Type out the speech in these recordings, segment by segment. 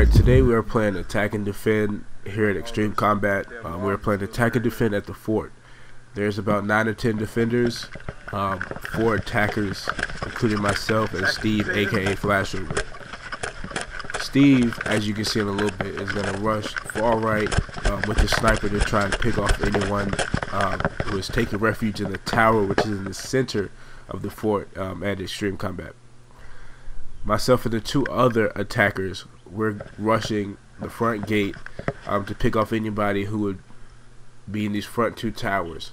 Alright, today we are playing Attack and Defend here at Xtreme Kombat. We are playing Attack and Defend at the fort. There's about 9 or 10 defenders, 4 attackers, including myself and Steve, aka Flashover. Steve, as you can see in a little bit, is going to rush far right with the sniper to try and pick off anyone who is taking refuge in the tower, which is in the center of the fort at Xtreme Kombat. Myself and the 2 other attackers, we're rushing the front gate to pick off anybody who would be in these front 2 towers.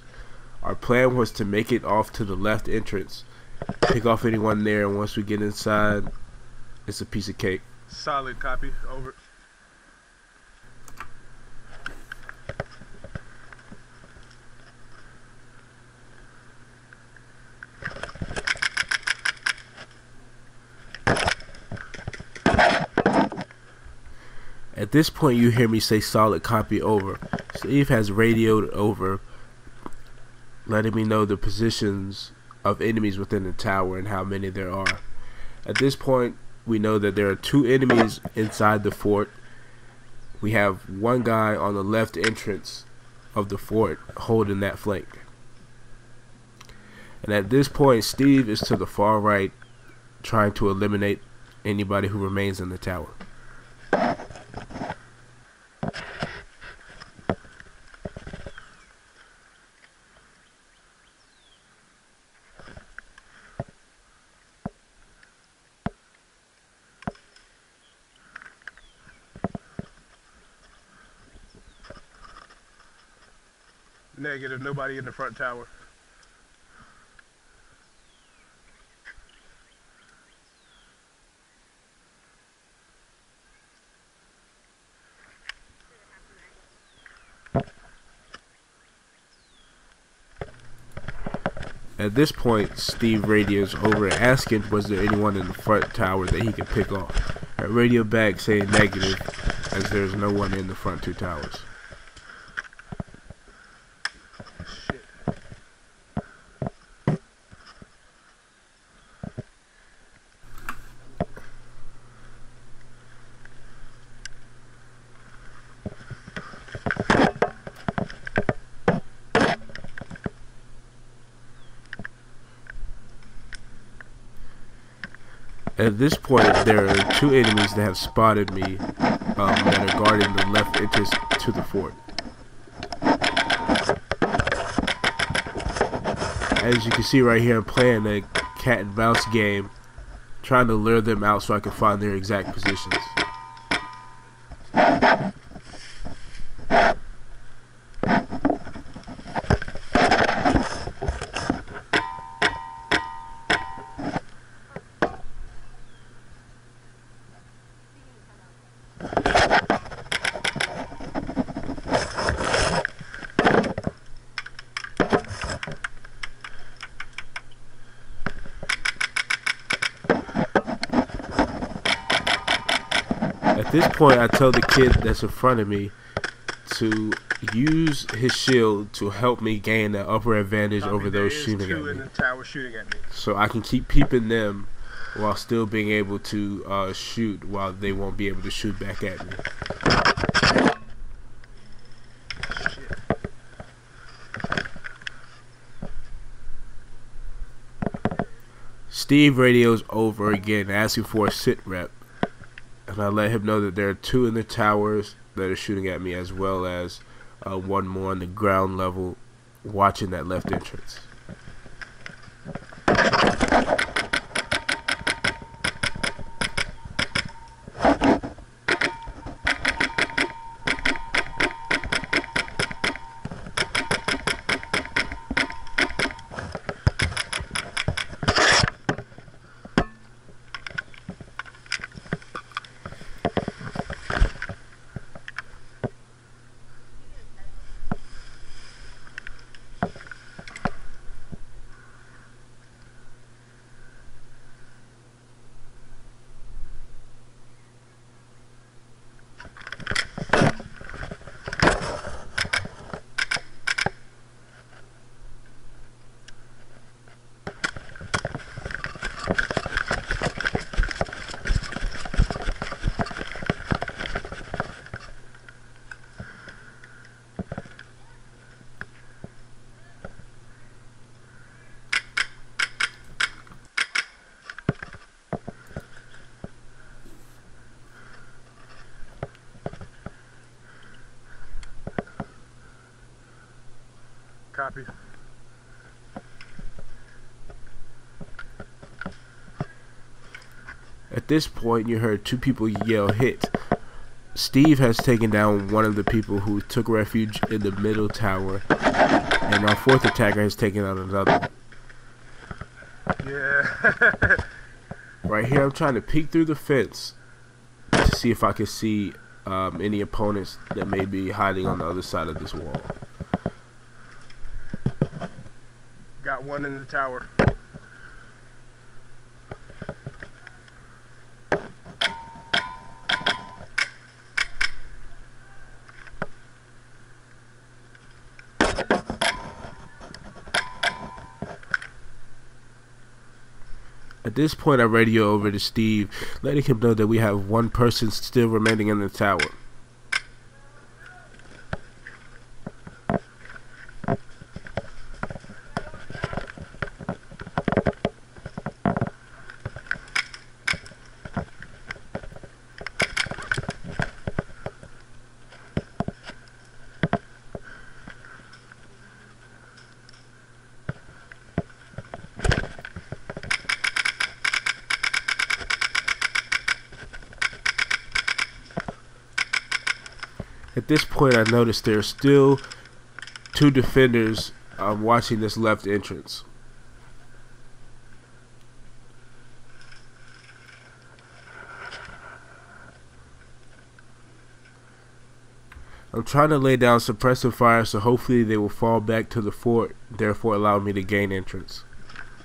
Our plan was to make it off to the left entrance, pick off anyone there, and once we get inside, it's a piece of cake. Solid copy, over. At this point, you hear me say solid copy, over. Steve has radioed over, letting me know the positions of enemies within the tower and how many there are. At this point, we know that there are 2 enemies inside the fort. We have 1 guy on the left entrance of the fort holding that flank. And at this point, Steve is to the far right, trying to eliminate anybody who remains in the tower. Negative, nobody in the front tower. At this point, Steve radios over asking was there anyone in the front tower that he could pick off. I radio back saying negative, as there's no one in the front 2 towers. At this point, there are 2 enemies that have spotted me that are guarding the left entrance to the fort. As you can see right here, I'm playing a cat and mouse game, trying to lure them out so I can find their exact positions. At this point, I tell the kid that's in front of me to use his shield to help me gain the upper advantage over those shooting at me. In the tower shooting at me. So I can keep peeping them while still being able to shoot while they won't be able to shoot back at me. Steve radios over again asking for a sit rep. And I let him know that there are 2 in the towers that are shooting at me, as well as 1 more on the ground level watching that left entrance. copy. At this point, you heard two people yell hit. Steve has taken down one of the people who took refuge in the middle tower, and our fourth attacker has taken out another. Yeah. Right here, I'm trying to peek through the fence to see if I can see any opponents that may be hiding on the other side of this wall. Got one in the tower. At this point, I radio over to Steve, letting him know that we have one person still remaining in the tower. At this point, I noticed there are still two defenders watching this left entrance. I'm trying to lay down suppressive fire, so hopefully they will fall back to the fort, therefore allow me to gain entrance.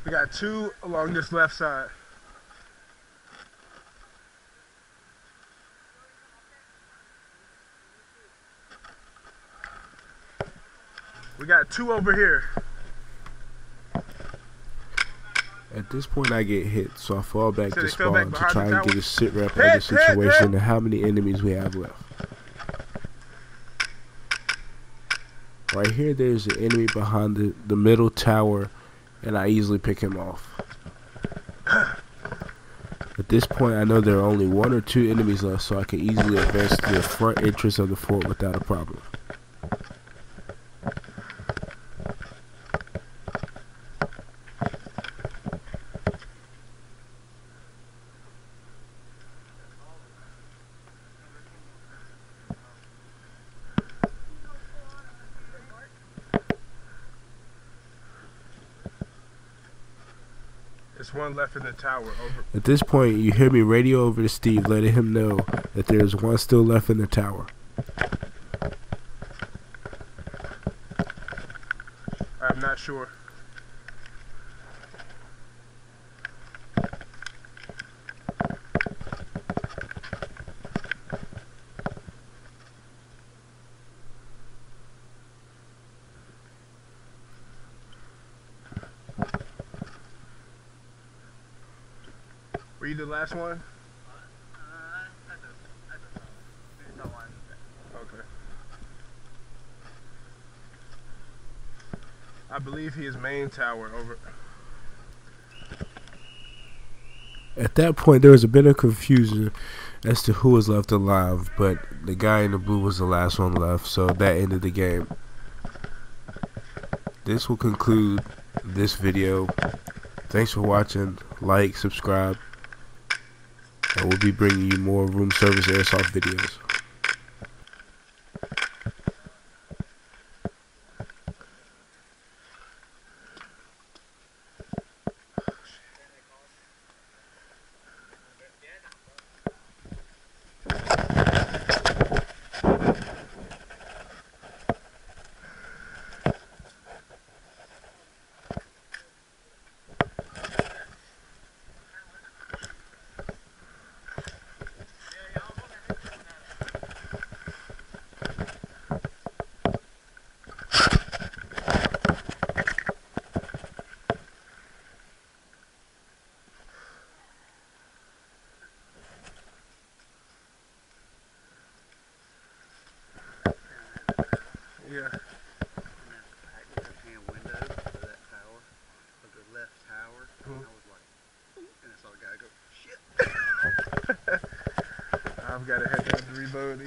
We got two along this left side. We got two over here. At this point, I get hit, so I fall back So to they fell back spawn to behind try the and get tower? a sit rep of the situation and how many enemies we have left. Right here, there's an enemy behind the middle tower, and I easily pick him off. At this point, I know there are only one or two enemies left, so I can easily advance to the front entrance of the fort without a problem. There's one left in the tower. Over. At this point, you hear me radio over to Steve, letting him know that there is one still left in the tower. I'm not sure. Were you the last one? Okay. I believe he is main tower. Over. At that point, there was a bit of confusion as to who was left alive, but the guy in the blue was the last one left, so that ended the game. This will conclude this video. Thanks for watching. Like, subscribe, and we'll be bringing you more room service airsoft videos. Yeah. Window for that tower, for the left tower, and I was like, ooh, and I saw the guy go, shit. I've got to head down to reload.